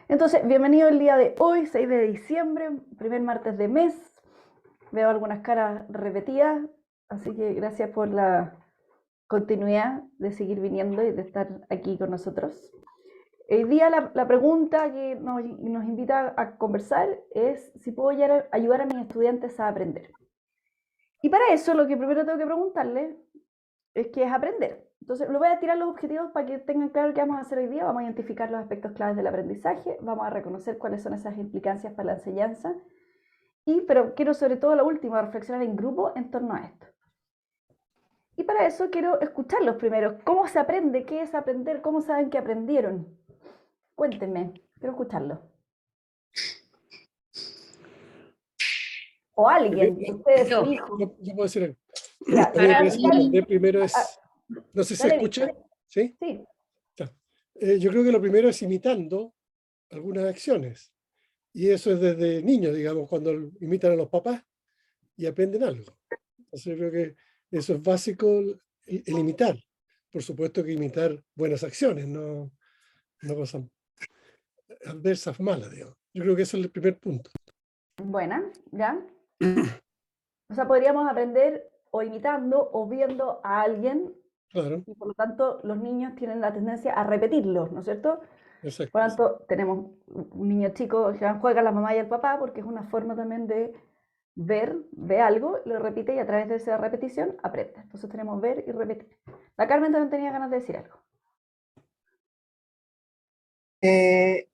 Entonces, bienvenido el día de hoy, 6 de diciembre, primer martes de mes. Veo algunas caras repetidas, así que gracias por la continuidad de seguir viniendo y de estar aquí con nosotros. Hoy día la pregunta que nos invita a conversar es si puedo ayudar a mis estudiantes a aprender. Y para eso lo que primero tengo que preguntarle es qué es aprender. Entonces, le voy a tirar los objetivos para que tengan claro qué vamos a hacer hoy día. Vamos a identificar los aspectos claves del aprendizaje, vamos a reconocer cuáles son esas implicancias para la enseñanza, pero quiero sobre todo lo último, reflexionar en grupo en torno a esto. Y para eso quiero escucharlos primero. ¿Cómo se aprende? ¿Qué es aprender? ¿Cómo saben que aprendieron? Cuéntenme, quiero escucharlo. O alguien, ustedes, su Yo, hijo. Yo puedo decir algo. Ya, A mí me para parece que mí, aprender primero es, no sé si se dale, escucha, Víctor. ¿sí? Sí, Ya. Yo creo que lo primero es imitando algunas acciones. Y eso es desde niños, digamos, cuando imitan a los papás y aprenden algo. Entonces yo creo que eso es básico, el imitar. Por supuesto que imitar buenas acciones, no cosas adversas malas, digamos. Yo creo que ese es el primer punto. buena, ya. O sea, podríamos aprender o imitando o viendo a alguien Claro, y por lo tanto los niños tienen la tendencia a repetirlo, ¿no es cierto? Por exacto. lo tanto, tenemos un niño chico que juega la mamá y el papá porque es una forma también de ver, ve algo, lo repite y a través de esa repetición aprende. Entonces tenemos ver y repetir. La Carmen también tenía ganas de decir algo. Eh,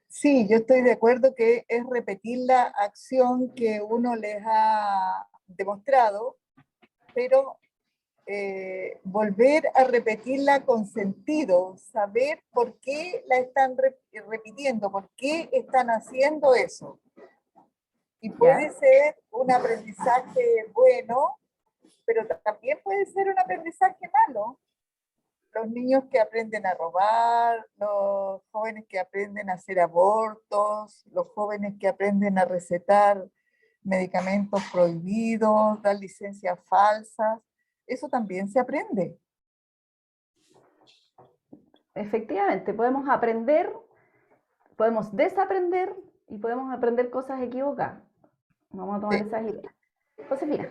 sí, yo estoy de acuerdo que es repetir la acción que uno les ha demostrado, pero volver a repetirla con sentido, saber por qué la están repitiendo, por qué están haciendo eso. Y puede ¿Ya? ser un aprendizaje bueno, pero también puede ser un aprendizaje malo. Los niños que aprenden a robar, los jóvenes que aprenden a hacer abortos, los jóvenes que aprenden a recetar medicamentos prohibidos, dar licencias falsas, eso también se aprende. Efectivamente, podemos aprender, podemos desaprender y podemos aprender cosas equivocadas. Vamos a tomar Sí. esas ideas. Josefina,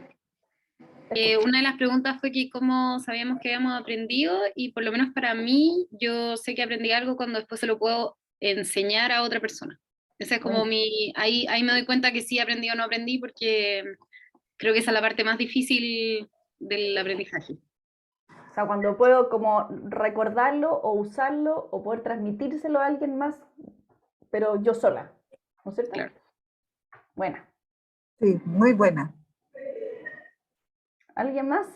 te escucho. una de las preguntas fue que cómo sabíamos que habíamos aprendido y por lo menos para mí, yo sé que aprendí algo cuando después se lo puedo enseñar a otra persona. Esa es como Bueno, ahí me doy cuenta que sí aprendí o no aprendí porque creo que esa es la parte más difícil del aprendizaje. o sea, cuando puedo como recordarlo o usarlo o poder transmitírselo a alguien más, pero yo sola, ¿no es cierto? Claro. Bueno, Sí, muy buena. ¿alguien más?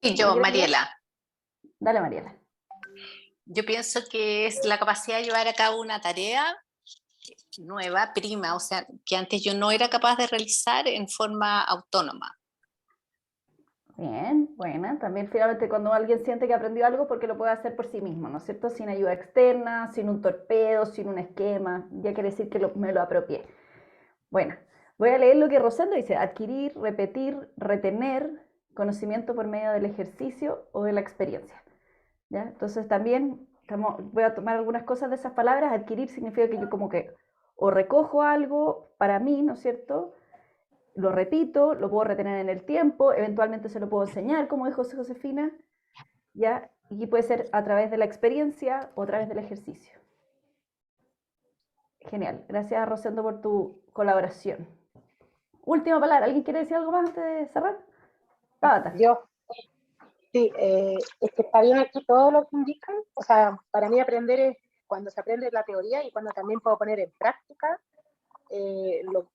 Y yo, Mariela, Dale, Mariela. yo pienso que es la capacidad de llevar a cabo una tarea nueva, prima, o sea, que antes yo no era capaz de realizar en forma autónoma. Bien, buena. También finalmente cuando alguien siente que aprendió algo porque lo puede hacer por sí mismo, ¿no es cierto? Sin ayuda externa, sin un torpedo, sin un esquema. Ya quiere decir que me lo apropié. Bueno, voy a leer lo que Rosendo dice. Adquirir, repetir, retener conocimiento por medio del ejercicio o de la experiencia. ¿Ya? Entonces también voy a tomar algunas cosas de esas palabras. Adquirir significa que yo como que o recojo algo para mí, ¿no es cierto? Lo repito, lo puedo retener en el tiempo, eventualmente se lo puedo enseñar, como dijo Josefina, ¿ya? Y puede ser a través de la experiencia o a través del ejercicio. Genial. Gracias, Rosendo, por tu colaboración. Última palabra. ¿Alguien quiere decir algo más antes de cerrar? Tabata. Yo, sí, es que está bien aquí todo lo que indican. O sea, para mí aprender es cuando se aprende la teoría y cuando también puedo poner en práctica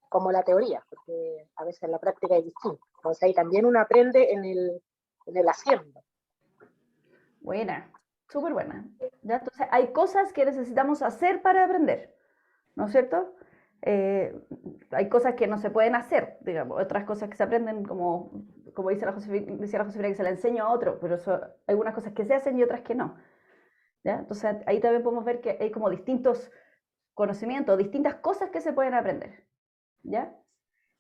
como la teoría, porque a veces la práctica es distinta. Entonces ahí también uno aprende en el haciendo. Buena, súper buena. ¿Ya? Entonces, hay cosas que necesitamos hacer para aprender, ¿no es cierto? Hay cosas que no se pueden hacer, digamos, otras cosas que se aprenden como decía la Josefina, que se la enseño a otro, pero hay algunas cosas que se hacen y otras que no. ¿Ya? Entonces, ahí también podemos ver que hay como distintos conocimientos, distintas cosas que se pueden aprender. ¿Ya?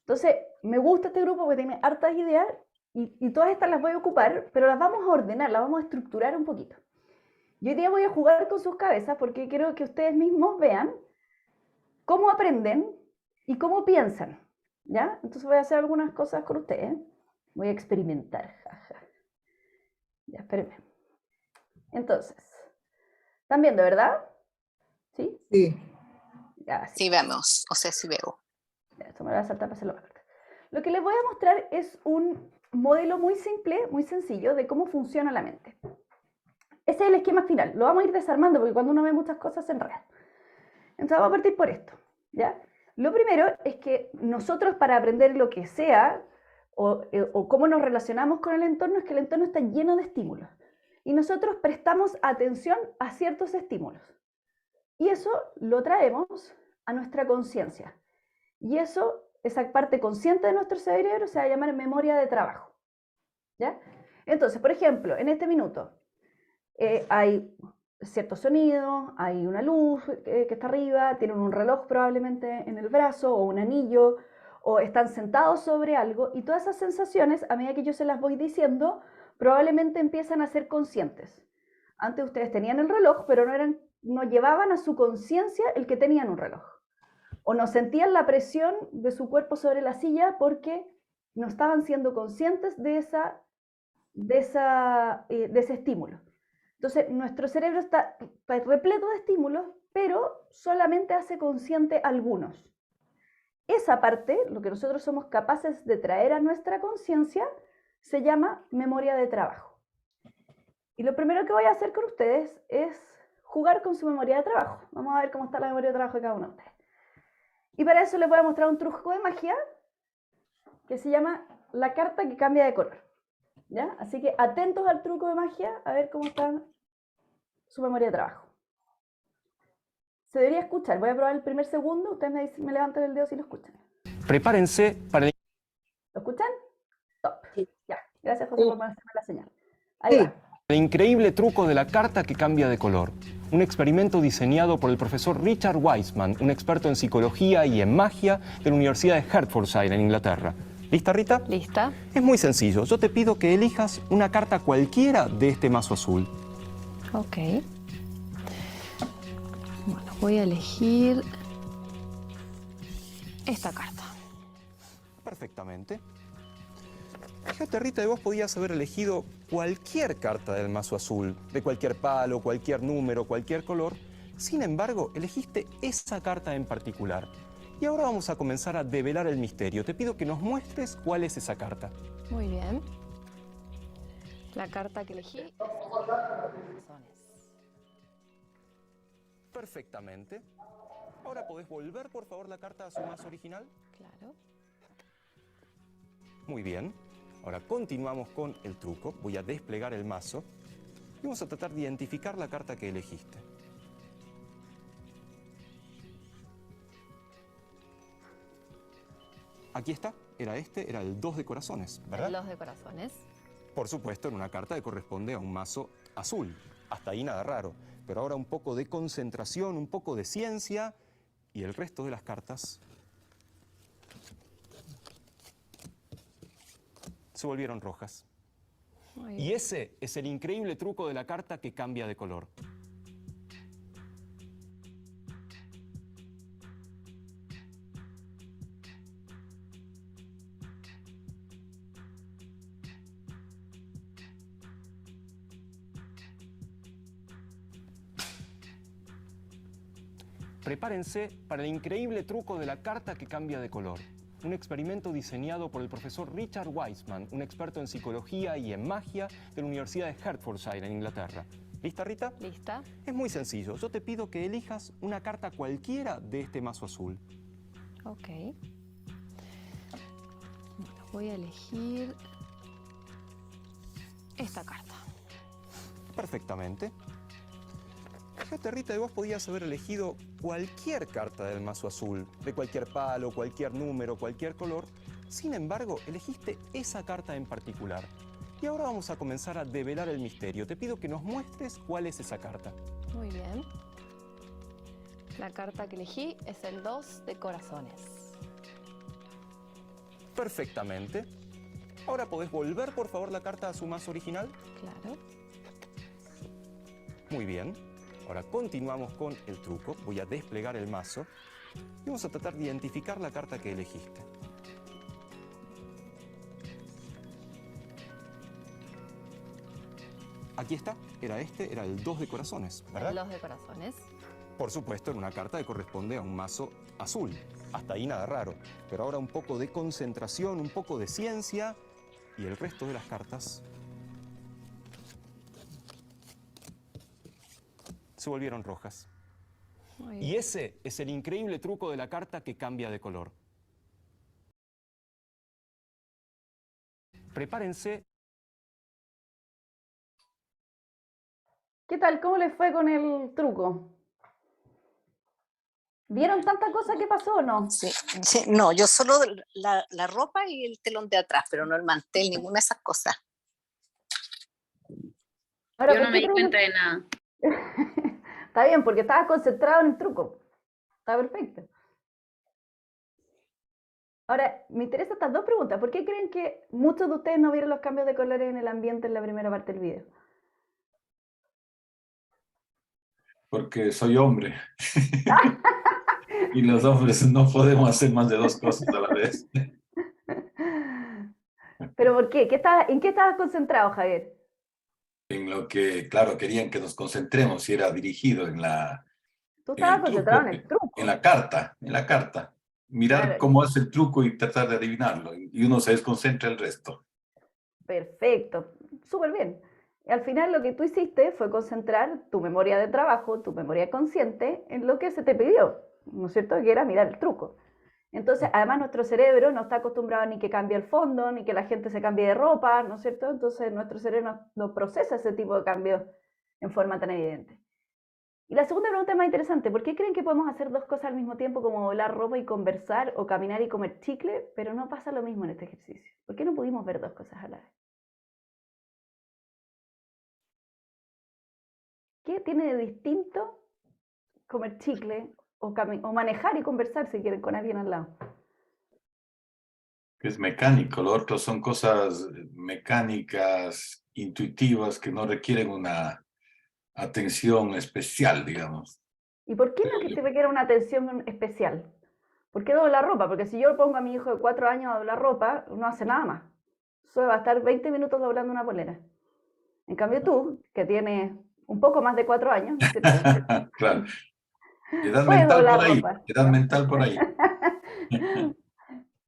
Entonces, me gusta este grupo porque tiene hartas ideas y todas estas las voy a ocupar, pero las vamos a ordenar, las vamos a estructurar un poquito. Y hoy día voy a jugar con sus cabezas porque quiero que ustedes mismos vean cómo aprenden y cómo piensan, ¿ya? Entonces voy a hacer algunas cosas con ustedes. Voy a experimentar, jaja. Ya, espérenme. Entonces, ¿están viendo, verdad? ¿Sí? Sí. Ya, sí. Sí, vemos, o sea, sí veo. Ya, esto me lo voy a saltar para hacerlo más corto. Lo que les voy a mostrar es un modelo muy simple, muy sencillo de cómo funciona la mente. Ese es el esquema final. Lo vamos a ir desarmando porque cuando uno ve muchas cosas se enreda. Entonces vamos a partir por esto, ¿ya? Lo primero es que nosotros para aprender lo que sea o cómo nos relacionamos con el entorno es que el entorno está lleno de estímulos. Y nosotros prestamos atención a ciertos estímulos. Y eso lo traemos a nuestra conciencia. Y eso, esa parte consciente de nuestro cerebro se va a llamar memoria de trabajo, ¿ya? Entonces, por ejemplo, en este minuto hay cierto sonido, hay una luz que está arriba, tienen un reloj probablemente en el brazo o un anillo, o están sentados sobre algo, y todas esas sensaciones, a medida que yo se las voy diciendo, probablemente empiezan a ser conscientes. Antes ustedes tenían el reloj, pero no llevaban a su conciencia el que tenían un reloj. O no sentían la presión de su cuerpo sobre la silla porque no estaban siendo conscientes de ese estímulo. Entonces, nuestro cerebro está repleto de estímulos, pero solamente hace consciente algunos. Esa parte, lo que nosotros somos capaces de traer a nuestra conciencia, se llama memoria de trabajo. Y lo primero que voy a hacer con ustedes es jugar con su memoria de trabajo. Vamos a ver cómo está la memoria de trabajo de cada uno de ustedes. Y para eso les voy a mostrar un truco de magia que se llama la carta que cambia de color, ¿ya? Así que atentos al truco de magia, a ver cómo está su memoria de trabajo. Se debería escuchar. Voy a probar el primer segundo. Ustedes me levantan el dedo si lo escuchan. Prepárense para el... ¿Lo escuchan? Top. Sí. Ya. Gracias, José, Sí. por ponerme la señal. Ahí Sí. va. El increíble truco de la carta que cambia de color. Un experimento diseñado por el profesor Richard Wiseman, un experto en psicología y en magia de la Universidad de Hertfordshire en Inglaterra. ¿Lista, Rita? ¿Lista? Es muy sencillo. Yo te pido que elijas una carta cualquiera de este mazo azul. Ok. Bueno, voy a elegir esta carta. Perfectamente. Fíjate, Rita, que vos podías haber elegido cualquier carta del mazo azul, de cualquier palo, cualquier número, cualquier color. Sin embargo, elegiste esa carta en particular. Y ahora vamos a comenzar a develar el misterio. Te pido que nos muestres cuál es esa carta. Muy bien. La carta que elegí es corazones. Perfectamente. Ahora podés volver, por favor, la carta a su mazo original. Claro. Muy bien. Ahora continuamos con el truco. Voy a desplegar el mazo y vamos a tratar de identificar la carta que elegiste. Aquí está. Era el 2 de corazones, ¿verdad? El 2 de corazones. Por supuesto, en una carta que corresponde a un mazo azul. Hasta ahí nada raro. Pero ahora un poco de concentración, un poco de ciencia y el resto de las cartas se volvieron rojas. Muy Y bien. ese es el increíble truco de la carta que cambia de color. Prepárense para el increíble truco de la carta que cambia de color. Un experimento diseñado por el profesor Richard Wiseman, un experto en psicología y en magia de la Universidad de Hertfordshire en Inglaterra. ¿Lista, Rita? ¿Lista? Es muy sencillo. Yo te pido que elijas una carta cualquiera de este mazo azul. Ok. Bueno, voy a elegir esta carta. Perfectamente. Fíjate, Rita, que vos podías haber elegido cualquier carta del mazo azul, de cualquier palo, cualquier número, cualquier color. Sin embargo, elegiste esa carta en particular. Y ahora vamos a comenzar a develar el misterio. Te pido que nos muestres cuál es esa carta. Muy bien. La carta que elegí es el 2 de corazones. Perfectamente. Ahora podés volver, por favor, la carta a su mazo original. Claro. Muy bien. Ahora continuamos con el truco. Voy a desplegar el mazo y vamos a tratar de identificar la carta que elegiste. Aquí está, era el 2 de corazones, ¿verdad? El 2 de corazones. Por supuesto, en una carta que corresponde a un mazo azul. Hasta ahí nada raro. Pero ahora un poco de concentración, un poco de ciencia y el resto de las cartas se volvieron rojas. Muy bien. Y ese es el increíble truco de la carta que cambia de color. Prepárense. ¿Qué tal? ¿Cómo les fue con el truco? ¿Vieron tanta cosa que pasó o no? Sí, sí, no, yo solo la ropa y el telón de atrás, pero no el mantel, ninguna de esas cosas. Ahora, Yo ¿por no me qué di creen cuenta de nada. Está bien, porque estabas concentrado en el truco. Está perfecto. Ahora, me interesan estas dos preguntas. ¿Por qué creen que muchos de ustedes no vieron los cambios de colores en el ambiente en la primera parte del video? Porque soy hombre. Y los hombres no podemos hacer más de dos cosas a la vez. ¿Pero por qué? ¿En qué estabas concentrado, Javier? En lo que, claro, querían que nos concentremos y era dirigido en Tú en estabas el concentrado truco, en el truco. en la carta. Mirar Claro, cómo hace el truco y tratar de adivinarlo. Y uno se desconcentra el resto. perfecto, súper bien. Y al final lo que tú hiciste fue concentrar tu memoria de trabajo, tu memoria consciente, en lo que se te pidió, ¿no es cierto? Que era mirar el truco. Entonces, además nuestro cerebro no está acostumbrado ni que cambie el fondo, ni que la gente se cambie de ropa, ¿no es cierto? Entonces nuestro cerebro no procesa ese tipo de cambios en forma tan evidente. Y la segunda pregunta es más interesante. ¿Por qué creen que podemos hacer dos cosas al mismo tiempo, como doblar ropa y conversar, o caminar y comer chicle, pero no pasa lo mismo en este ejercicio? ¿Por qué no pudimos ver dos cosas a la vez? ¿Qué tiene de distinto comer chicle o manejar y conversar si quieren con alguien al lado? Es mecánico. Lo otro son cosas mecánicas, intuitivas, que no requieren una atención especial, digamos. ¿Y por qué no que te requiere una atención especial? ¿Por qué doblar ropa? Porque si yo pongo a mi hijo de 4 años a doblar ropa, no hace nada más. Solo va a estar 20 minutos doblando una polera. En cambio tú, que tienes un poco más de 4 años, ¿no es cierto? Claro. Edad Puedes mental por doblar ahí. ropa. Edad mental por ahí.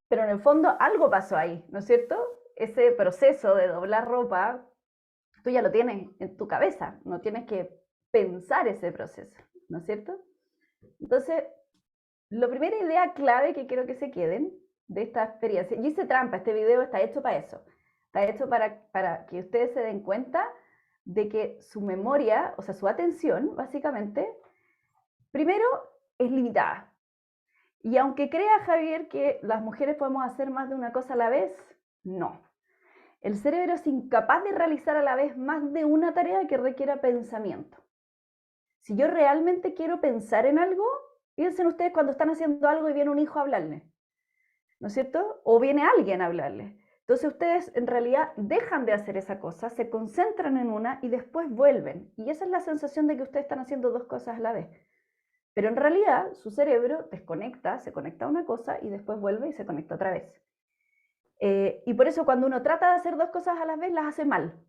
Pero en el fondo algo pasó ahí, ¿no es cierto? Ese proceso de doblar ropa, tú ya lo tienes en tu cabeza, no tienes que pensar ese proceso, ¿no es cierto? Entonces, la primera idea clave que quiero que se queden de esta experiencia, y hice trampa, este video está hecho para eso, está hecho para que ustedes se den cuenta de que su memoria, o sea, su atención, básicamente, primero es limitada. Y aunque crea Javier que las mujeres podemos hacer más de una cosa a la vez, no. El cerebro es incapaz de realizar a la vez más de una tarea que requiera pensamiento. Si yo realmente quiero pensar en algo, piensen ustedes cuando están haciendo algo y viene un hijo a hablarle, ¿no es cierto? O viene alguien a hablarle. Entonces ustedes en realidad dejan de hacer esa cosa, se concentran en una y después vuelven. Y esa es la sensación de que ustedes están haciendo dos cosas a la vez. Pero en realidad su cerebro desconecta, se conecta a una cosa y después vuelve y se conecta otra vez. Y por eso cuando uno trata de hacer dos cosas a la vez, las hace mal.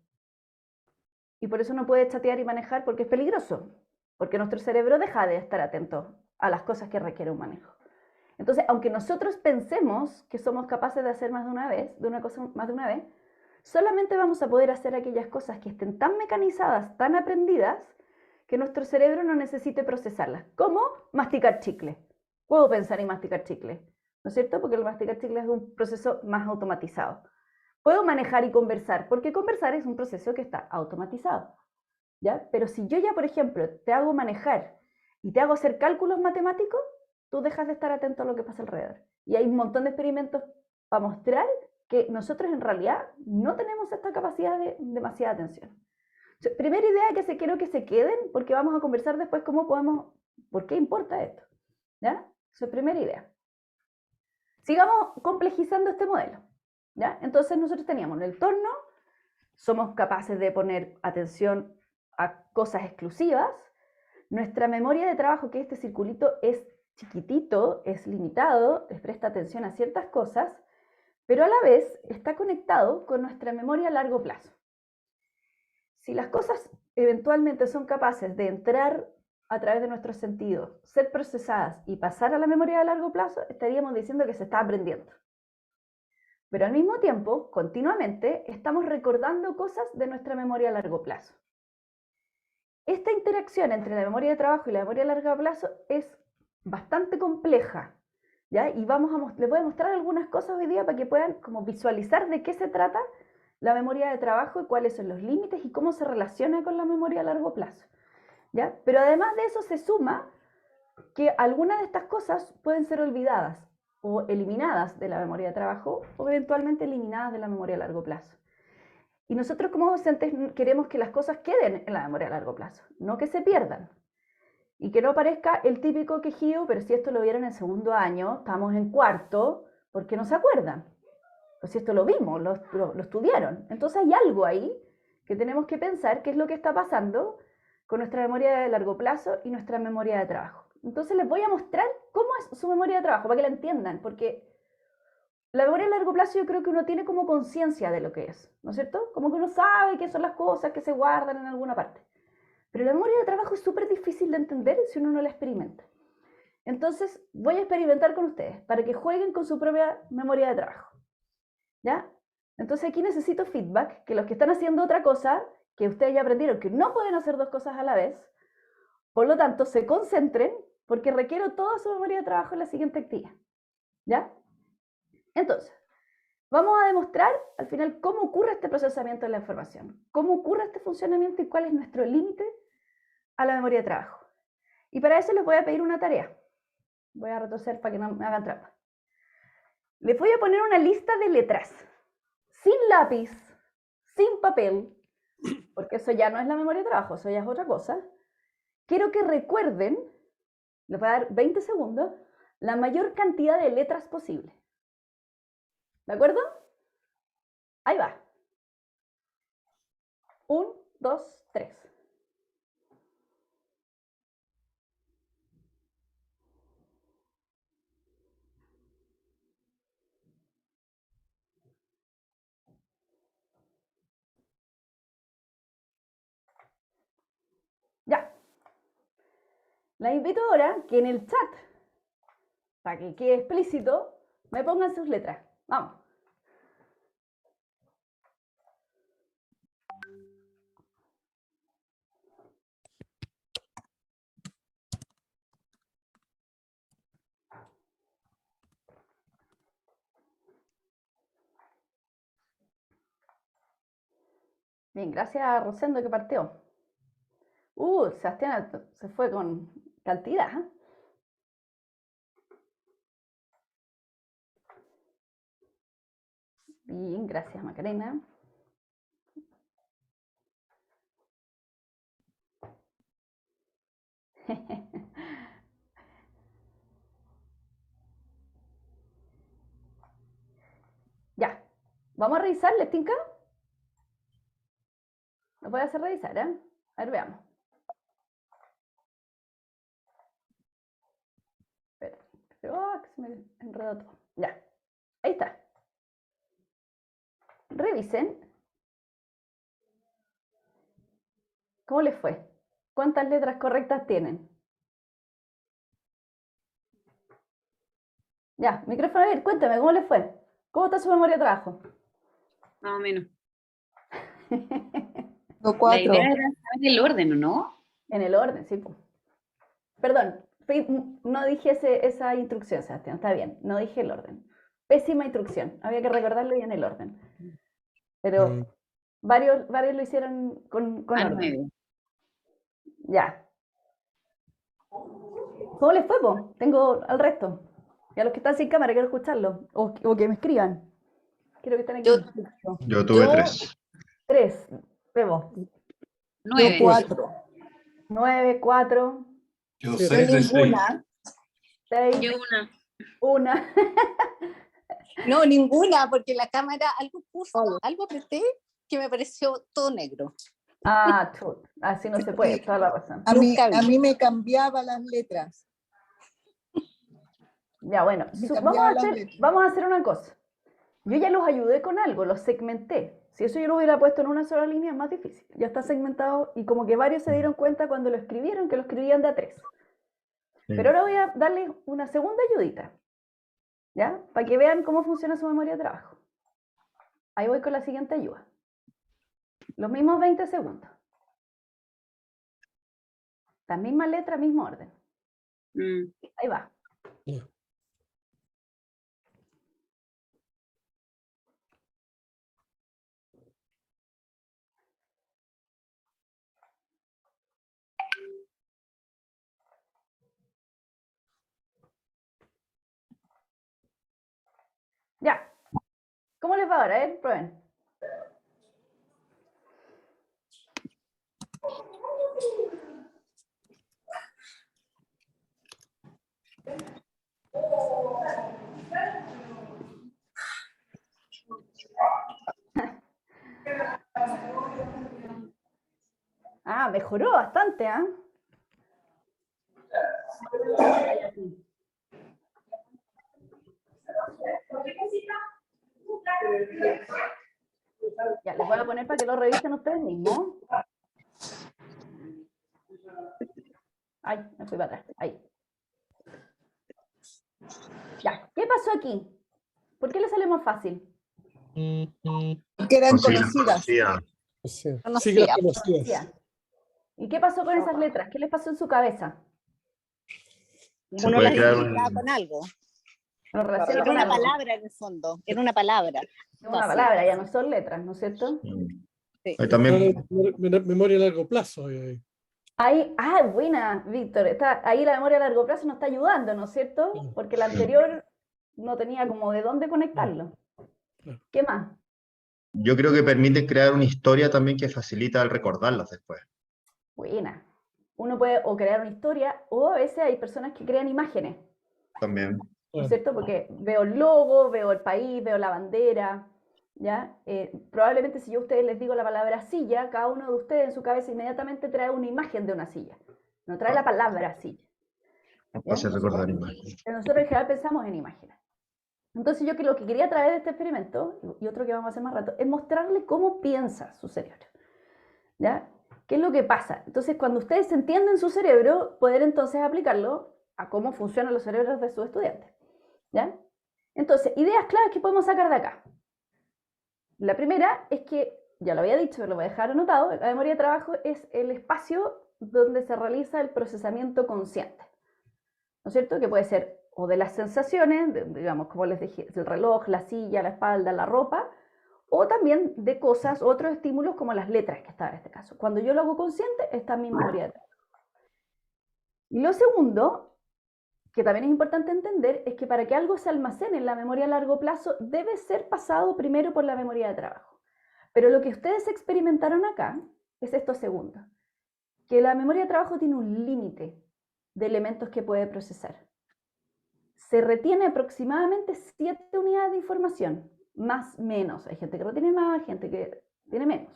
Y por eso no puede chatear y manejar porque es peligroso. Porque nuestro cerebro deja de estar atento a las cosas que requiere un manejo. Entonces, aunque nosotros pensemos que somos capaces de hacer más de una vez, de una cosa más de una vez, solamente vamos a poder hacer aquellas cosas que estén tan mecanizadas, tan aprendidas, que nuestro cerebro no necesite procesarlas. ¿Cómo? Masticar chicle. Puedo pensar en masticar chicle, ¿no es cierto? Porque el masticar chicle es un proceso más automatizado. Puedo manejar y conversar, porque conversar es un proceso que está automatizado, ¿ya? Pero si yo ya, por ejemplo, te hago manejar y te hago hacer cálculos matemáticos, tú dejas de estar atento a lo que pasa alrededor. Y hay un montón de experimentos para mostrar que nosotros en realidad no tenemos esta capacidad de demasiada atención. Primera idea que quiero que se queden, porque vamos a conversar después por qué importa esto, ¿ya? Primera idea. Sigamos complejizando este modelo, ¿ya? Entonces nosotros teníamos en el torno, somos capaces de poner atención a cosas exclusivas, nuestra memoria de trabajo, que este circulito es chiquitito, es limitado, les presta atención a ciertas cosas, pero a la vez está conectado con nuestra memoria a largo plazo. Si las cosas eventualmente son capaces de entrar a través de nuestros sentidos, ser procesadas y pasar a la memoria a largo plazo, estaríamos diciendo que se está aprendiendo. Pero al mismo tiempo, continuamente, estamos recordando cosas de nuestra memoria a largo plazo. Esta interacción entre la memoria de trabajo y la memoria a largo plazo es bastante compleja, ¿ya? Y les voy a mostrar algunas cosas hoy día para que puedan como visualizar de qué se trata la memoria de trabajo y cuáles son los límites y cómo se relaciona con la memoria a largo plazo, ¿ya? Pero además de eso se suma que algunas de estas cosas pueden ser olvidadas o eliminadas de la memoria de trabajo o eventualmente eliminadas de la memoria a largo plazo. Y nosotros como docentes queremos que las cosas queden en la memoria a largo plazo, no que se pierdan. Y que no parezca el típico quejido, pero si esto lo vieron en segundo año, estamos en cuarto, ¿por qué no se acuerdan? Pues si esto lo vimos, lo estudiaron. Entonces hay algo ahí que tenemos que pensar qué es lo que está pasando con nuestra memoria de largo plazo y nuestra memoria de trabajo. Entonces les voy a mostrar cómo es su memoria de trabajo, para que la entiendan, porque la memoria a largo plazo yo creo que uno tiene como conciencia de lo que es, ¿no es cierto? Como que uno sabe qué son las cosas que se guardan en alguna parte. Pero la memoria de trabajo es súper difícil de entender si uno no la experimenta. Entonces voy a experimentar con ustedes para que jueguen con su propia memoria de trabajo, ¿ya? Entonces aquí necesito feedback, que los que están haciendo otra cosa, que ustedes ya aprendieron que no pueden hacer dos cosas a la vez, por lo tanto se concentren, porque requiero toda su memoria de trabajo en la siguiente actividad, ¿ya? Entonces, vamos a demostrar al final cómo ocurre este procesamiento de la información, cómo ocurre este funcionamiento y cuál es nuestro límite a la memoria de trabajo. Y para eso les voy a pedir una tarea. Voy a retroceder para que no me hagan trampa. Les voy a poner una lista de letras, sin lápiz, sin papel, porque eso ya no es la memoria de trabajo, eso ya es otra cosa. Quiero que recuerden, les voy a dar 20 segundos, la mayor cantidad de letras posible. ¿De acuerdo? Ahí va. 1, 2, 3. Ya. La invito ahora que en el chat, para que quede explícito, me pongan sus letras. Vamos. Bien, gracias a Rosendo que partió. Sebastián se fue con cantidad. Bien, gracias Macarena. Ya, vamos a revisar, ¿les tinca? Lo voy a hacer revisar, ¿eh? A ver, veamos. Espera, que se me enredó todo. Ya, ahí está. Revisen. ¿Cómo les fue? ¿Cuántas letras correctas tienen? Ya, micrófono abierto, cuéntame, ¿cómo les fue? ¿Cómo está su memoria de trabajo? Más o menos. No, La 4. idea era saber el orden, ¿o no? En el orden, sí. Po. Perdón, no dije esa instrucción, Sebastián, está bien, no dije el orden. Pésima instrucción, había que recordarlo bien el orden. Pero varios lo hicieron con orden. 9. Ya. ¿Cómo les fue, po? Tengo al resto. Y a los que están sin cámara, quiero escucharlo. O que me escriban. Quiero que estén aquí. Yo tuve 3. 3. Bebo. 9. Yo 4. 9, 4. Yo Sí, 6 de 6. Ninguna. 6. Yo una. 1. No, ninguna, porque la cámara algo puso, algo apreté que me pareció todo negro. Ah, chut, así no se puede, toda la razón. A Nunca mí vi. me cambiaba las letras. Ya, bueno, Me vamos cambiaba a las hacer, letras. vamos a hacer una cosa. Yo ya los ayudé con algo, los segmenté. Si eso yo lo hubiera puesto en una sola línea, es más difícil. Ya está segmentado y como que varios se dieron cuenta cuando lo escribieron que lo escribían de a 3. Pero ahora voy a darles una segunda ayudita, ¿ya? Para que vean cómo funciona su memoria de trabajo. Ahí voy con la siguiente ayuda. Los mismos 20 segundos. La misma letra, mismo orden. Ahí va. Ya. Ya. ¿Cómo les va ahora? Prueben. Ah, mejoró bastante, ¿ah? Ya, les voy a poner para que lo revisen ustedes mismos. Ay, me fui para atrás. Ahí. Ya, ¿qué pasó aquí? ¿Por qué le sale más fácil? Que eran conocidas. Sí, Conocía. conocidas. ¿Y qué pasó con esas letras? ¿Qué les pasó en su cabeza? Uno las identificaba con algo. Lo relaciona Era con una algo. palabra en el fondo. Era una palabra. Es una palabra, ya no son letras, ¿no es cierto? Sí. También, Memoria a largo plazo. Ahí. Ahí, buena, Víctor. Ahí la memoria a largo plazo nos está ayudando, ¿no es cierto? Porque la anterior no tenía como de dónde conectarlo. ¿Qué más? yo creo que permite crear una historia también que facilita el recordarlas después. Buena. Uno puede o crear una historia o a veces hay personas que crean imágenes, También. ¿no es cierto? Porque veo el logo, veo el país, veo la bandera, ¿ya? Probablemente si yo a ustedes les digo la palabra silla, cada uno de ustedes en su cabeza inmediatamente trae una imagen de una silla, no trae la palabra silla. Es fácil recordar imágenes. Nosotros en general pensamos en imágenes. Entonces yo lo que quería traer de este experimento, y otro que vamos a hacer más rato, es mostrarles cómo piensa su cerebro, ¿ya? ¿Qué es lo que pasa? Entonces cuando ustedes entienden su cerebro, poder entonces aplicarlo a cómo funcionan los cerebros de sus estudiantes, ¿ya? Entonces, ideas claves que podemos sacar de acá. La primera es que, ya lo había dicho, pero lo voy a dejar anotado, la memoria de trabajo es el espacio donde se realiza el procesamiento consciente, ¿no es cierto? Que puede ser o de las sensaciones, digamos, como les dije, el reloj, la silla, la espalda, la ropa, o también de cosas, otros estímulos como las letras que estaba en este caso. Cuando yo lo hago consciente, está en mi memoria de trabajo. Y lo segundo, que también es importante entender, es que para que algo se almacene en la memoria a largo plazo, debe ser pasado primero por la memoria de trabajo. Pero lo que ustedes experimentaron acá es esto segundo, que la memoria de trabajo tiene un límite de elementos que puede procesar. Se retiene aproximadamente 7 unidades de información, más menos. Hay gente que retiene más, gente que tiene menos.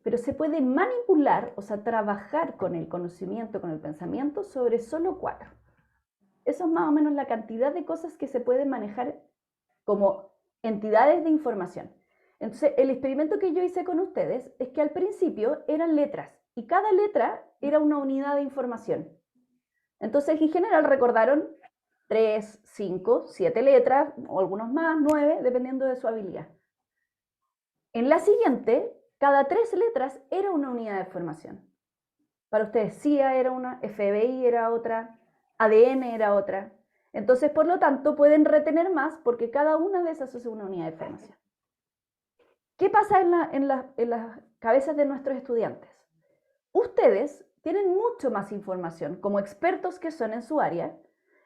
Pero se puede manipular, o sea, trabajar con el conocimiento, con el pensamiento, sobre solo 4. Eso es más o menos la cantidad de cosas que se pueden manejar como entidades de información. Entonces, el experimento que yo hice con ustedes es que al principio eran letras, y cada letra era una unidad de información. Entonces, en general recordaron 3, 5, 7 letras, o algunos más, 9, dependiendo de su habilidad. En la siguiente, cada 3 letras era una unidad de información. Para ustedes, CIA era una, FBI era otra, ADN era otra. Entonces, por lo tanto, pueden retener más porque cada una de esas es una unidad de información. ¿Qué pasa en las cabezas de nuestros estudiantes? Ustedes tienen mucho más información como expertos que son en su área.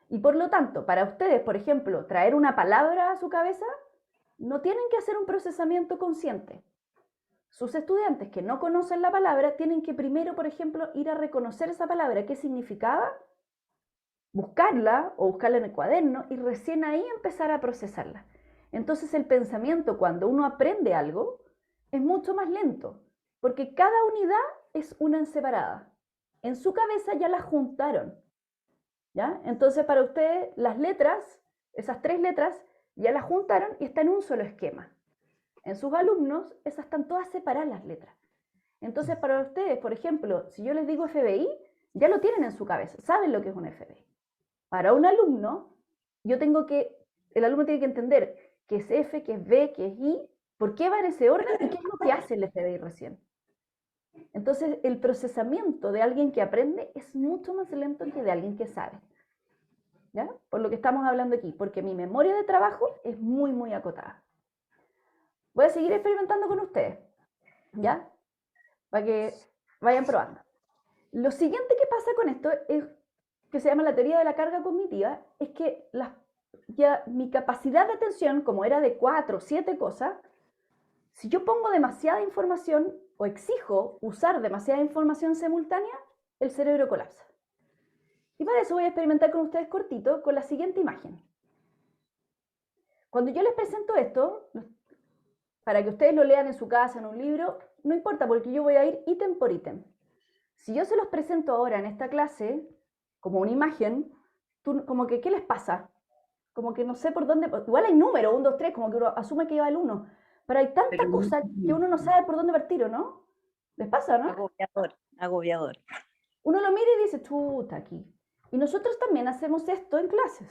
Y por lo tanto, para ustedes, por ejemplo, traer una palabra a su cabeza, no tienen que hacer un procesamiento consciente. Sus estudiantes que no conocen la palabra tienen que primero, por ejemplo, ir a reconocer esa palabra, qué significaba, buscarla o buscarla en el cuaderno y recién ahí empezar a procesarla. Entonces el pensamiento, cuando uno aprende algo, es mucho más lento, Porque cada unidad es una en separada. En su cabeza ya las juntaron, ¿ya? Entonces para ustedes las letras, esas 3 letras, ya las juntaron y están en un solo esquema. En sus alumnos, esas están todas separadas las letras. Entonces para ustedes, por ejemplo, si yo les digo FBI, ya lo tienen en su cabeza, saben lo que es un FBI. Para un alumno, el alumno tiene que entender qué es F, qué es B, qué es I, por qué va en ese orden y qué es lo que hace el FBI recién. Entonces, el procesamiento de alguien que aprende es mucho más lento que de alguien que sabe. ¿Ya? Por lo que estamos hablando aquí, porque mi memoria de trabajo es muy, muy acotada. Voy a seguir experimentando con ustedes, ¿ya? Para que vayan probando. Lo siguiente que pasa con esto es que se llama la teoría de la carga cognitiva, es que ya mi capacidad de atención, como era de 4 o 7 cosas, si yo pongo demasiada información o exijo usar demasiada información simultánea, el cerebro colapsa. Y para eso voy a experimentar con ustedes cortito con la siguiente imagen. Cuando yo les presento esto, para que ustedes lo lean en su casa, en un libro, no importa porque yo voy a ir ítem por ítem. Si yo se los presento ahora en esta clase, como una imagen, como que, ¿qué les pasa? Como que no sé por dónde, igual hay número, 1, 2, 3, como que uno asume que lleva el 1, pero hay tanta cosa que uno no sabe por dónde partir, ¿o no? ¿Les pasa, no? Agobiador, agobiador. Uno lo mira y dice, chuta, aquí. Y nosotros también hacemos esto en clases.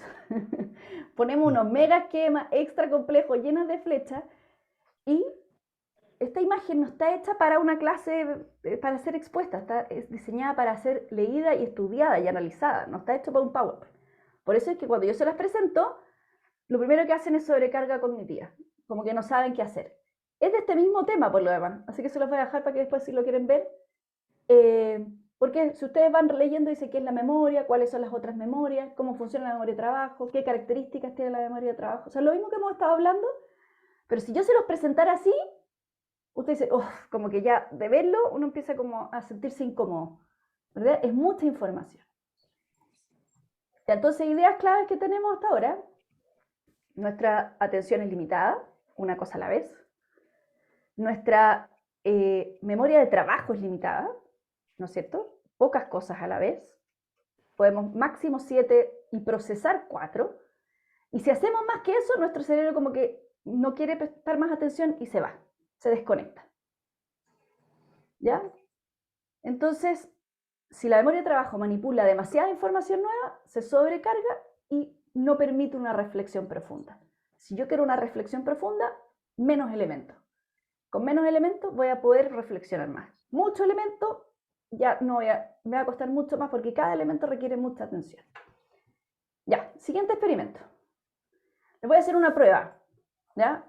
Ponemos unos mega esquemas extra complejos, llenos de flechas, y esta imagen no está hecha para una clase, para ser expuesta, es diseñada para ser leída y estudiada y analizada, no está hecho para un PowerPoint. Por eso es que cuando yo se las presento, lo primero que hacen es sobrecarga cognitiva, como que no saben qué hacer. Es de este mismo tema por lo demás, así que se los voy a dejar para que después si lo quieren ver. Porque si ustedes van leyendo, dice qué es la memoria, cuáles son las otras memorias, cómo funciona la memoria de trabajo, qué características tiene la memoria de trabajo. O sea, lo mismo que hemos estado hablando, pero si yo se los presentara así, usted dice, como que ya de verlo uno empieza como a sentirse incómodo, ¿verdad? Es mucha información. Entonces, ideas claves que tenemos hasta ahora: nuestra atención es limitada, una cosa a la vez. Nuestra memoria de trabajo es limitada, ¿no es cierto? Pocas cosas a la vez. Podemos máximo 7 y procesar 4. Y si hacemos más que eso, nuestro cerebro como que no quiere prestar más atención y se va, se desconecta. ¿Ya? Entonces, si la memoria de trabajo manipula demasiada información nueva, se sobrecarga y no permite una reflexión profunda. Si yo quiero una reflexión profunda, menos elementos. Con menos elementos voy a poder reflexionar más. Mucho elemento, ya no me va a costar mucho más porque cada elemento requiere mucha atención. Ya, siguiente experimento. Les voy a hacer una prueba. ¿Ya?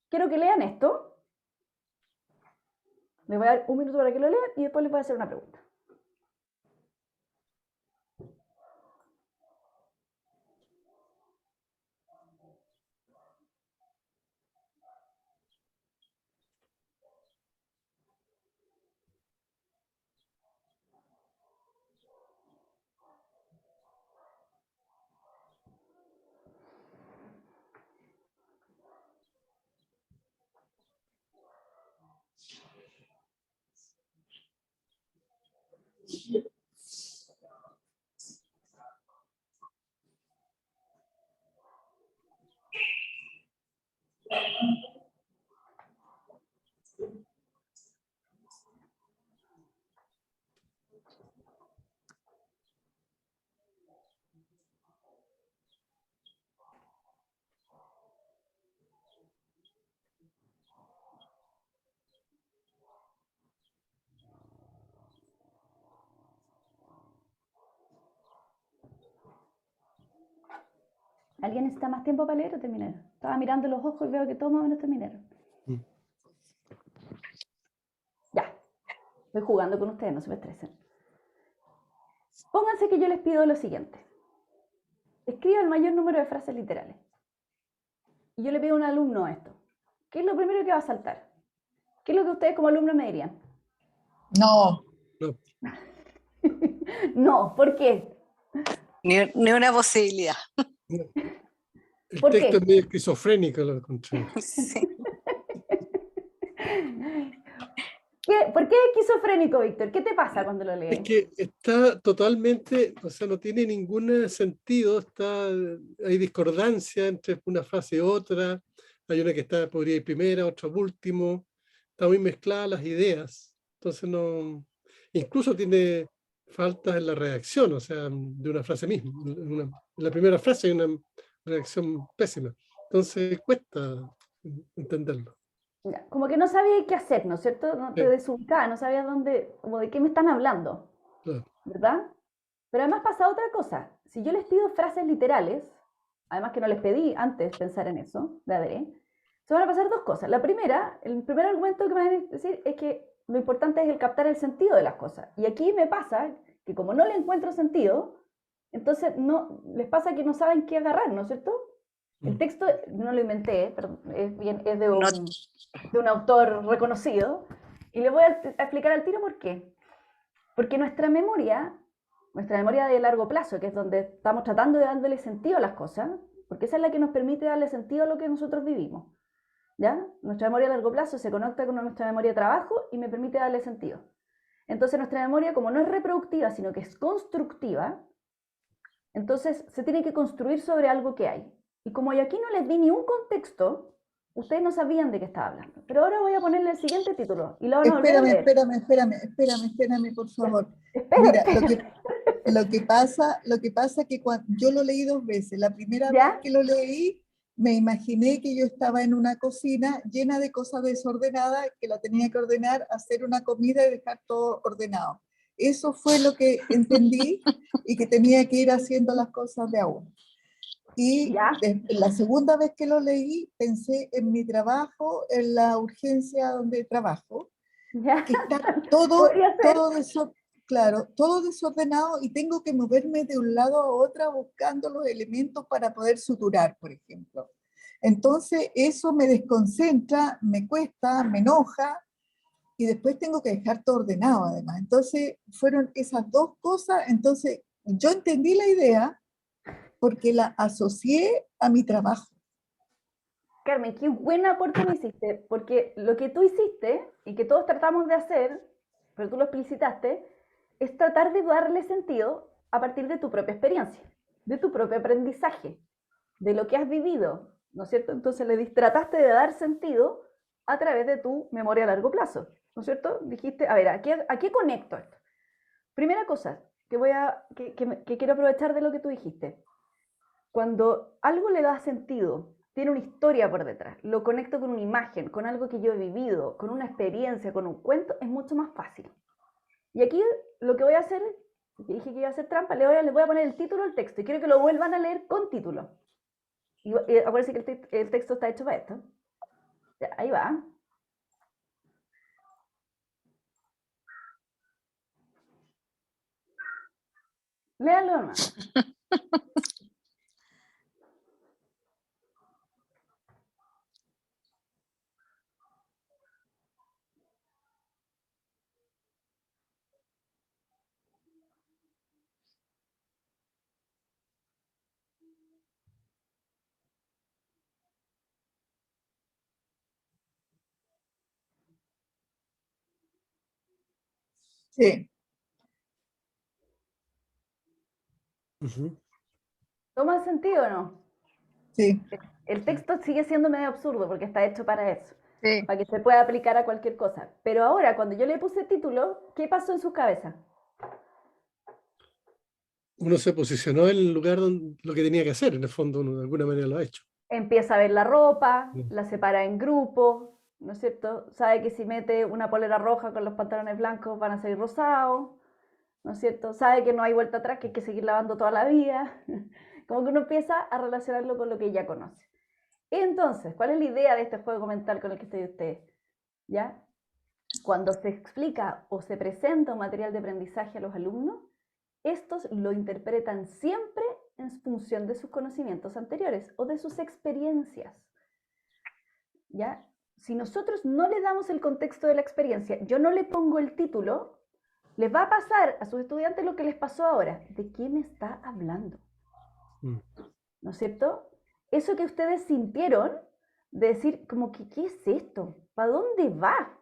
Quiero que lean esto. Les voy a dar un minuto para que lo lean y después les voy a hacer una pregunta. ¿Alguien necesita más tiempo para leer o terminaron? Estaba mirando los ojos y veo que todos más o menos terminaron. Ya, estoy jugando con ustedes, no se me estresen. Pónganse que yo les pido lo siguiente. Escriba el mayor número de frases literales. Y yo le pido a un alumno esto. ¿Qué es lo primero que va a saltar? ¿Qué es lo que ustedes como alumnos me dirían? No. No, ¿por qué? Ni una posibilidad. El ¿Por texto qué? es medio esquizofrénico, lo encontré. Sí. ¿Por qué es esquizofrénico, Víctor? ¿Qué te pasa cuando lo Es lees? que está totalmente, o sea, no tiene ningún sentido, hay discordancia entre una frase y otra, hay una que podría ir primera, otra último, está muy mezcladas las ideas, entonces no, incluso tiene faltas en la redacción, o sea, de una frase misma, en la primera frase hay una redacción pésima, entonces cuesta entenderlo. Ya, como que no sabía qué hacer, ¿no es cierto? No te Sí, desubicaba, no sabías dónde, como de qué me están hablando, claro. ¿verdad? Pero además pasa otra cosa. Si yo les pido frases literales, además que no les pedí antes pensar en eso, de adrede, se van a pasar dos cosas. La primera, el primer argumento que me van a decir es que lo importante es el captar el sentido de las cosas. Y aquí me pasa que como no le encuentro sentido, entonces no, les pasa que no saben qué agarrar, ¿no es cierto? El texto no lo inventé, pero es de un autor reconocido, y le voy a explicar al tiro por qué. Porque nuestra memoria de largo plazo, que es donde estamos tratando de darle sentido a las cosas, porque esa es la que nos permite darle sentido a lo que nosotros vivimos, ¿ya? Nuestra memoria a largo plazo se conecta con nuestra memoria de trabajo y me permite darle sentido. Entonces nuestra memoria, como no es reproductiva, sino que es constructiva, entonces se tiene que construir sobre algo que hay. Y como yo aquí no les di ni un contexto, ustedes no sabían de qué estaba hablando. Pero ahora voy a ponerle el siguiente título y lo van a volver a leer. Espérame, por favor. Espera, Mira, espera. lo que pasa es que yo lo leí 2 veces. La primera ¿Ya? vez que lo leí, me imaginé que yo estaba en una cocina llena de cosas desordenadas, que la tenía que ordenar, hacer una comida y dejar todo ordenado. Eso fue lo que entendí y que tenía que ir haciendo las cosas de a uno. Y ¿Ya? la segunda vez que lo leí, pensé en mi trabajo, en la urgencia donde trabajo, ¿Ya? que está todo, Podría ser. todo desordenado y tengo que moverme de un lado a otro buscando los elementos para poder suturar, por ejemplo. Entonces eso me desconcentra, me cuesta, me enoja y después tengo que dejar todo ordenado además. Entonces fueron esas dos cosas, entonces yo entendí la idea porque la asocié a mi trabajo. Carmen, qué buen aporte me hiciste, porque lo que tú hiciste y que todos tratamos de hacer, pero tú lo explicitaste, es tratar de darle sentido a partir de tu propia experiencia, de tu propio aprendizaje, de lo que has vivido, ¿no es cierto? Entonces trataste de dar sentido a través de tu memoria a largo plazo, ¿no es cierto? Dijiste, a ver, ¿a qué conecto esto? Primera cosa que quiero aprovechar de lo que tú dijiste. Cuando algo le da sentido, tiene una historia por detrás, lo conecto con una imagen, con algo que yo he vivido, con una experiencia, con un cuento, es mucho más fácil. Y aquí lo que voy a hacer, que dije que iba a hacer trampa, les voy a poner el título al texto y quiero que lo vuelvan a leer con título. Y acuérdense que el texto está hecho para esto. Ya, ahí va. Léanlo nomás. Sí. ¿Toma sentido o no? Sí. El texto sigue siendo medio absurdo porque está hecho para eso, Sí. para que se pueda aplicar a cualquier cosa. Pero ahora, cuando yo le puse título, ¿qué pasó en su cabeza? Uno se posicionó en el lugar donde lo que tenía que hacer, en el fondo uno de alguna manera lo ha hecho. Empieza a ver la ropa, la separa en grupos, ¿no es cierto? Sabe que si mete una polera roja con los pantalones blancos van a ser rosados, ¿no es cierto? Sabe que no hay vuelta atrás, que hay que seguir lavando toda la vida. Como que uno empieza a relacionarlo con lo que ya conoce. Entonces, ¿cuál es la idea de este juego mental con el que estoy usted? ¿Ya? Cuando se explica o se presenta un material de aprendizaje a los alumnos, estos lo interpretan siempre en función de sus conocimientos anteriores o de sus experiencias. ¿Ya? Si nosotros no le damos el contexto de la experiencia, yo no le pongo el título, les va a pasar a sus estudiantes lo que les pasó ahora. ¿De qué me está hablando? ¿No es cierto? Eso que ustedes sintieron de decir como que, ¿qué es esto? ¿Para dónde va?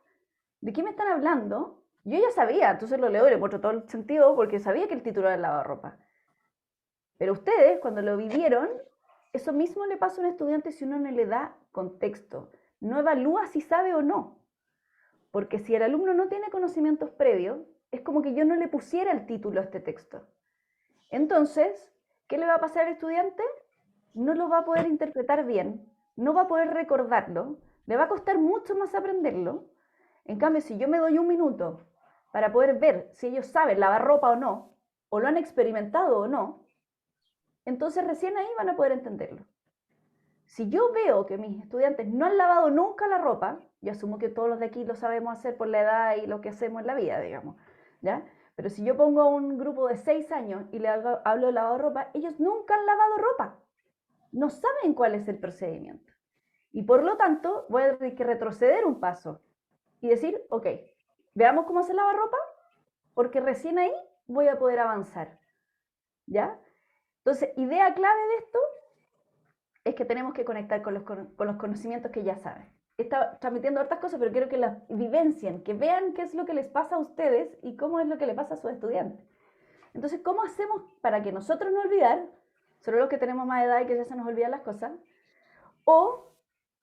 ¿de qué me están hablando? Yo ya sabía, entonces lo leo y le muestro todo el sentido porque sabía que el título era el lavarropa. Pero ustedes, cuando lo vivieron, eso mismo le pasa a un estudiante si uno no le da contexto. No evalúa si sabe o no. Porque si el alumno no tiene conocimientos previos, es como que yo no le pusiera el título a este texto. Entonces, ¿qué le va a pasar al estudiante? No lo va a poder interpretar bien, no va a poder recordarlo, le va a costar mucho más aprenderlo. En cambio, si yo me doy 1 minuto para poder ver si ellos saben lavar ropa o no, o lo han experimentado o no, entonces recién ahí van a poder entenderlo. Si yo veo que mis estudiantes no han lavado nunca la ropa, yo asumo que todos los de aquí lo sabemos hacer por la edad y lo que hacemos en la vida, digamos, ¿ya? Pero si yo pongo a un grupo de 6 años y le hablo de lavado de ropa, ellos nunca han lavado ropa. No saben cuál es el procedimiento. Y por lo tanto, voy a tener que retroceder un paso y decir, ok, veamos cómo se lava ropa, porque recién ahí voy a poder avanzar, ¿ya? Entonces, idea clave de esto es que tenemos que conectar con los conocimientos que ya saben. Está transmitiendo hartas cosas, pero quiero que las vivencien, que vean qué es lo que les pasa a ustedes y cómo es lo que le pasa a sus estudiantes. Entonces, ¿cómo hacemos para que nosotros no olvidar, solo los que tenemos más edad y que ya se nos olvidan las cosas, o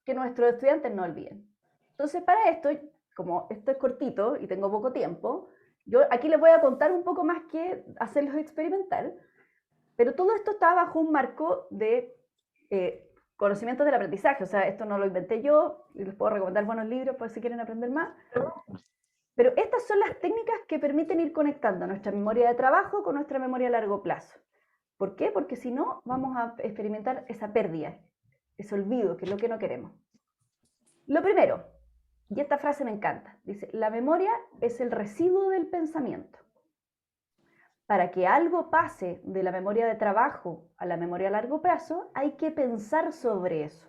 que nuestros estudiantes no olviden? Entonces, para esto, como esto es cortito y tengo poco tiempo, yo aquí les voy a contar un poco más que hacerlos experimentar, pero todo esto está bajo un marco de conocimientos del aprendizaje. O sea, esto no lo inventé yo, y les puedo recomendar buenos libros por si quieren aprender más. Pero estas son las técnicas que permiten ir conectando nuestra memoria de trabajo con nuestra memoria a largo plazo. ¿Por qué? Porque si no, vamos a experimentar esa pérdida, ese olvido, que es lo que no queremos. Lo primero, y esta frase me encanta, dice, la memoria es el residuo del pensamiento. Para que algo pase de la memoria de trabajo a la memoria a largo plazo, hay que pensar sobre eso.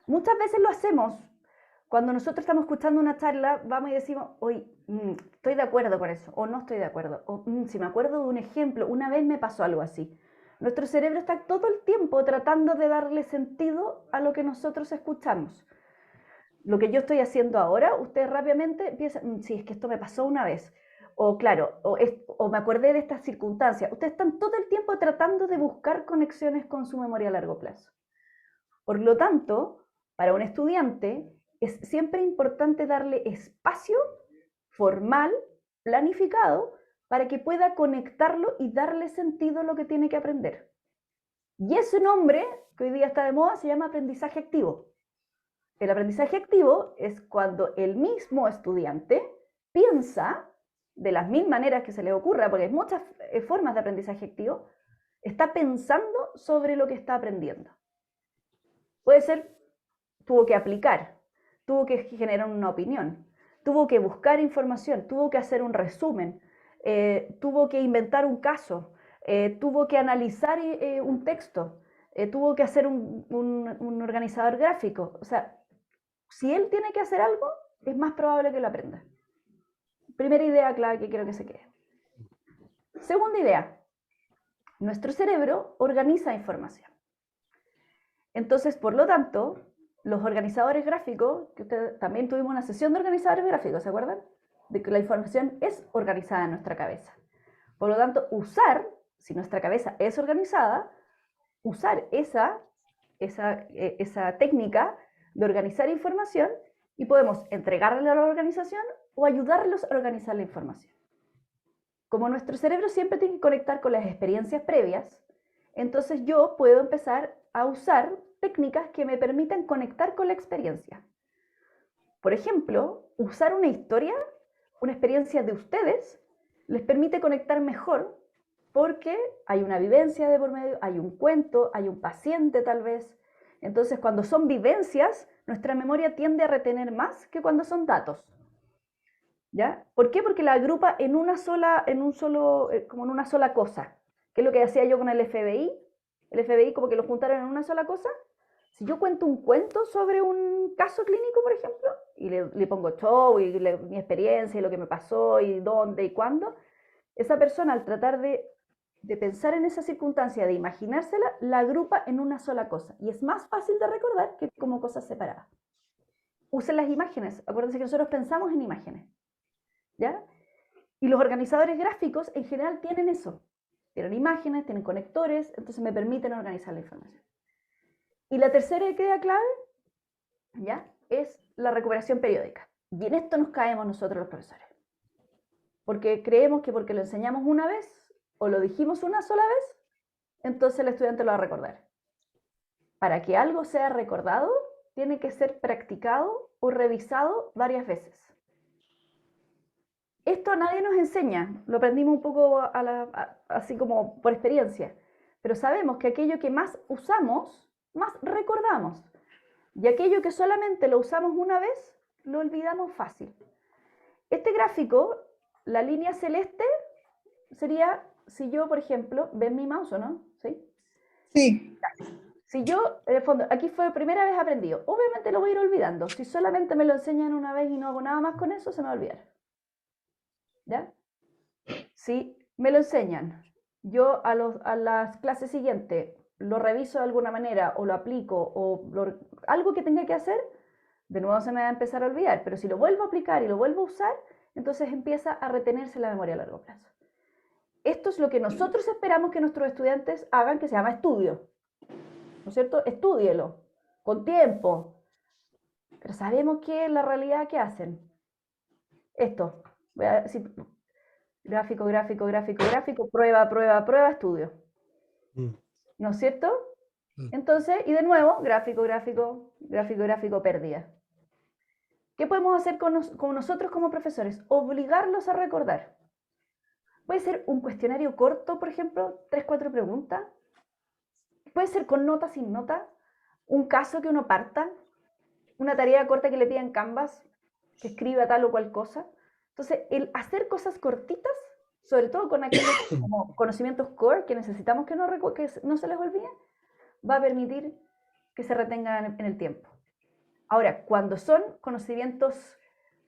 Muchas veces lo hacemos cuando nosotros estamos escuchando una charla, vamos y decimos, oye, estoy de acuerdo con eso, o no estoy de acuerdo, o si me acuerdo de un ejemplo, una vez me pasó algo así. Nuestro cerebro está todo el tiempo tratando de darle sentido a lo que nosotros escuchamos. Lo que yo estoy haciendo ahora, ustedes rápidamente piensan, sí, es que esto me pasó una vez. O claro, o me acordé de estas circunstancias. Ustedes están todo el tiempo tratando de buscar conexiones con su memoria a largo plazo. Por lo tanto, para un estudiante es siempre importante darle espacio formal, planificado, para que pueda conectarlo y darle sentido a lo que tiene que aprender. Y ese nombre, que hoy día está de moda, se llama aprendizaje activo. El aprendizaje activo es cuando el mismo estudiante piensa de las 1000 maneras que se le ocurra, porque hay muchas formas de aprendizaje activo, está pensando sobre lo que está aprendiendo. Puede ser, tuvo que aplicar, tuvo que generar una opinión, tuvo que buscar información, tuvo que hacer un resumen, tuvo que inventar un caso, tuvo que analizar un texto, tuvo que hacer un organizador gráfico. O sea, si él tiene que hacer algo, es más probable que lo aprenda. Primera idea clave que quiero que se quede. Segunda idea, nuestro cerebro organiza información. Entonces, por lo tanto, los organizadores gráficos, que también tuvimos una sesión de organizadores gráficos, ¿se acuerdan? De que la información es organizada en nuestra cabeza. Por lo tanto, si nuestra cabeza es organizada, usar esa técnica de organizar información y podemos entregarle a la organización o ayudarlos a organizar la información. Como nuestro cerebro siempre tiene que conectar con las experiencias previas, entonces yo puedo empezar a usar técnicas que me permitan conectar con la experiencia. Por ejemplo, usar una historia, una experiencia de ustedes, les permite conectar mejor porque hay una vivencia de por medio, hay un cuento, hay un paciente tal vez. Entonces, cuando son vivencias, nuestra memoria tiende a retener más que cuando son datos. ¿Ya? ¿Por qué? Porque la agrupa en una sola cosa. ¿Qué es lo que hacía yo con el FBI? El FBI como que lo juntaron en una sola cosa. Si yo cuento un cuento sobre un caso clínico, por ejemplo, y le pongo show y mi experiencia y lo que me pasó y dónde y cuándo, esa persona al tratar de pensar en esa circunstancia, de imaginársela, la agrupa en una sola cosa. Y es más fácil de recordar que como cosas separadas. usen las imágenes. Acuérdense que nosotros pensamos en imágenes, ¿ya? Y los organizadores gráficos en general tienen eso. Tienen imágenes, tienen conectores, entonces me permiten organizar la información. Y la tercera idea clave, ¿ya?, es la recuperación periódica. Y en esto nos caemos nosotros los profesores. Porque creemos que porque lo enseñamos una vez o lo dijimos una sola vez, entonces el estudiante lo va a recordar. Para que algo sea recordado, tiene que ser practicado o revisado varias veces. Esto nadie nos enseña, lo aprendimos un poco así como por experiencia, pero sabemos que aquello que más usamos, más recordamos. Y aquello que solamente lo usamos una vez, lo olvidamos fácil. Este gráfico, la línea celeste, sería si yo, por ejemplo, ¿ven mi mouse o no? ¿Sí? Sí. Si yo, en el fondo, aquí fue la primera vez aprendido, obviamente lo voy a ir olvidando. Si solamente me lo enseñan una vez y no hago nada más con eso, se me va a olvidar. ¿Ya? Si me lo enseñan, yo a las clases siguientes lo reviso de alguna manera o lo aplico o algo que tenga que hacer, de nuevo se me va a empezar a olvidar, pero si lo vuelvo a aplicar y lo vuelvo a usar, entonces empieza a retenerse la memoria a largo plazo. Esto es lo que nosotros esperamos que nuestros estudiantes hagan, que se llama estudio. ¿No es cierto? Estúdielo, con tiempo. Pero sabemos que en la realidad, ¿qué hacen? Esto. Voy a decir, gráfico, gráfico, gráfico, gráfico, prueba, prueba, prueba, estudio. ¿No es cierto? Entonces, y de nuevo, gráfico, gráfico, gráfico, gráfico, pérdida. ¿Qué podemos hacer con nosotros como profesores? Obligarlos a recordar. Puede ser un cuestionario corto, por ejemplo, 3, 4 preguntas. Puede ser con nota, sin nota. Un caso que uno parta. Una tarea corta que le pida en Canvas, que escriba tal o cual cosa. Entonces, el hacer cosas cortitas, sobre todo con aquellos como conocimientos core que necesitamos que no se les olvide, va a permitir que se retengan en el tiempo. Ahora, cuando son conocimientos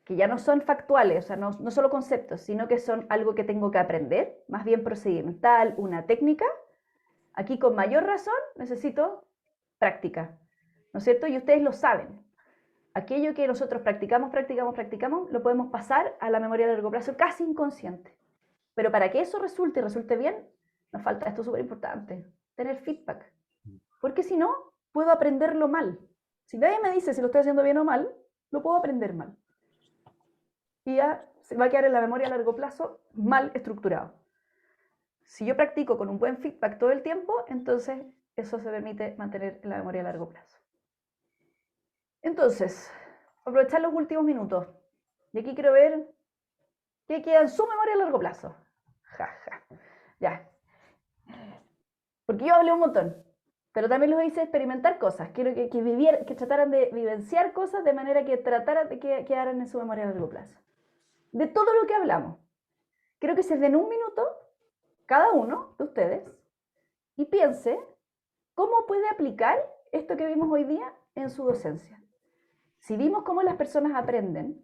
que ya no son factuales, o sea, no solo conceptos, sino que son algo que tengo que aprender, más bien procedimental, una técnica, aquí con mayor razón necesito práctica, ¿no es cierto? Y ustedes lo saben. Aquello que nosotros practicamos, lo podemos pasar a la memoria a largo plazo casi inconsciente. Pero para que eso resulte y resulte bien, nos falta esto súper importante, tener feedback. Porque si no, puedo aprenderlo mal. Si nadie me dice si lo estoy haciendo bien o mal, lo puedo aprender mal. Y ya se va a quedar en la memoria a largo plazo mal estructurado. Si yo practico con un buen feedback todo el tiempo, entonces eso se permite mantener en la memoria a largo plazo. Entonces, aprovechar los últimos minutos. Y aquí quiero ver qué queda en su memoria a largo plazo. Ya. Porque yo hablé un montón, pero también los hice experimentar cosas. Quiero que trataran de vivenciar cosas de manera que trataran de que quedaran en su memoria a largo plazo. De todo lo que hablamos. Quiero que se den un minuto, cada uno de ustedes, y piense cómo puede aplicar esto que vimos hoy día en su docencia. Si vimos cómo las personas aprenden,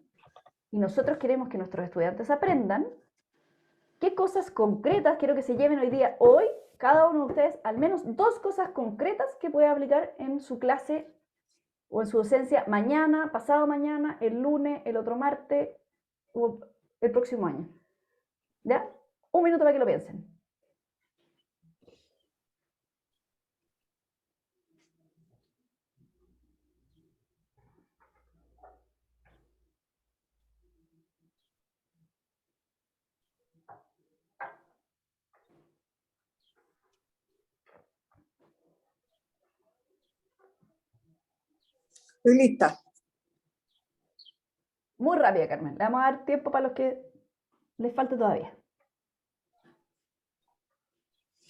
y nosotros queremos que nuestros estudiantes aprendan, ¿qué cosas concretas quiero que se lleven hoy, cada uno de ustedes, al menos 2 cosas concretas que pueda aplicar en su clase o en su docencia mañana, pasado mañana, el lunes, el otro martes o el próximo año? ¿Ya? Un minuto para que lo piensen. Estoy lista. Muy rápida, Carmen. Le vamos a dar tiempo para los que les falte todavía.